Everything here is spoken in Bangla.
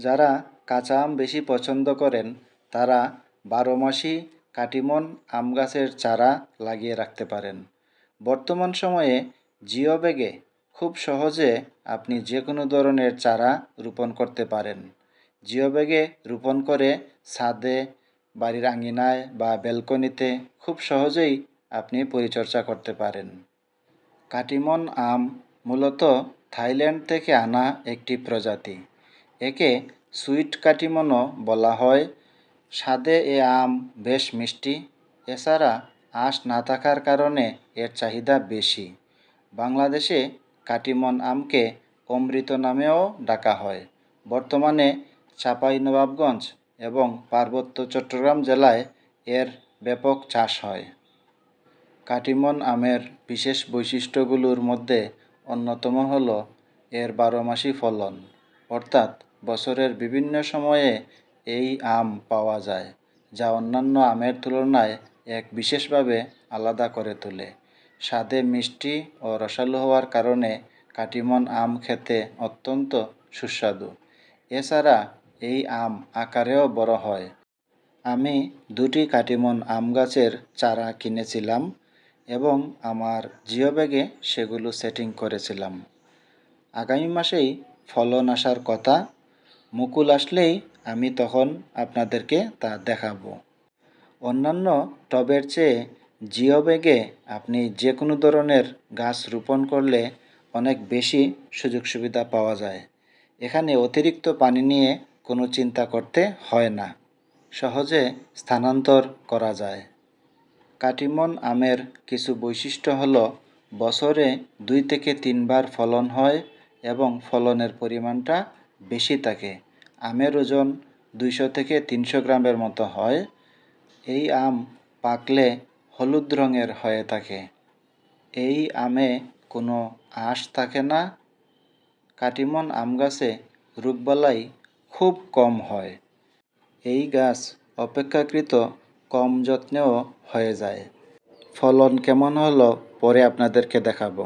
যারা কাঁচা আম বেশি পছন্দ করেন তারা 12 মাসই কাটিমন আম গাছের চারা লাগিয়ে রাখতে পারেন। বর্তমান সময়ে জিও ব্যাগে খুব সহজে আপনি যে কোনো ধরনের চারা রোপণ করতে পারেন। জিও ব্যাগে রোপণ করে ছাদে, বাড়ির আঙিনায় বা ব্যালকনিতে খুব সহজেই আপনি পরিচর্যা করতে পারেন। কাটিমন আম মূলত থাইল্যান্ড থেকে আনা একটি প্রজাতি। একে সুইট কাটিমনও বলা হয়। স্বাদে এ আম বেশ মিষ্টি। এছাড়া আঁশ না থাকার কারণে এর চাহিদা বেশি। বাংলাদেশে কাটিমন আমকে অমৃত নামেও ডাকা হয়। বর্তমানে চাঁপাইনবাবগঞ্জ এবং পার্বত্য চট্টগ্রাম জেলায় এর ব্যাপক চাষ হয়। কাটিমন আমের বিশেষ বৈশিষ্ট্যগুলোর মধ্যে অন্যতম হল এর 12 মাসই ফলন, অর্থাৎ বছরের বিভিন্ন সময়ে এই আম পাওয়া যায়, যা অন্যান্য আমের তুলনায় এক বিশেষভাবে আলাদা করে তোলে। স্বাদে মিষ্টি ও রসালো হওয়ার কারণে কাটিমন আম খেতে অত্যন্ত সুস্বাদু। এছাড়া এই আম আকারেও বড় হয়। আমি 2টি কাটিমন আম গাছের চারা কিনেছিলাম এবং আমার জিও ব্যাগে সেগুলো সেটিং করেছিলাম। আগামী মাসেই ফলন আসার কথা। মুকুল আসলেই আমি তখন আপনাদেরকে তা দেখাবো। অন্যান্য টবের চেয়ে জিও ব্যাগে আপনি যে কোনো ধরনের গাছ রোপণ করলে অনেক বেশি সুযোগ সুবিধা পাওয়া যায়। এখানে অতিরিক্ত পানি নিয়ে কোনো চিন্তা করতে হয় না। সহজে স্থানান্তর করা যায়। কাটিমন আমের কিছু বৈশিষ্ট্য হল বছরে 2 থেকে 3 বার ফলন হয় এবং ফলনের পরিমাণটা বেশি থাকে। আমের ওজন 200 থেকে 300 গ্রামের মতো হয়। এই আম পাকলে হলুদ রঙের হয়ে থাকে। এই আমে কোনো আঁশ থাকে না। কাটিমন আম গাছে রোগবালাই খুব কম হয়। এই গাছ অপেক্ষাকৃত কম যত্নেও হয়ে যায়। ফলন কেমন হলো পরে আপনাদেরকে দেখাবো।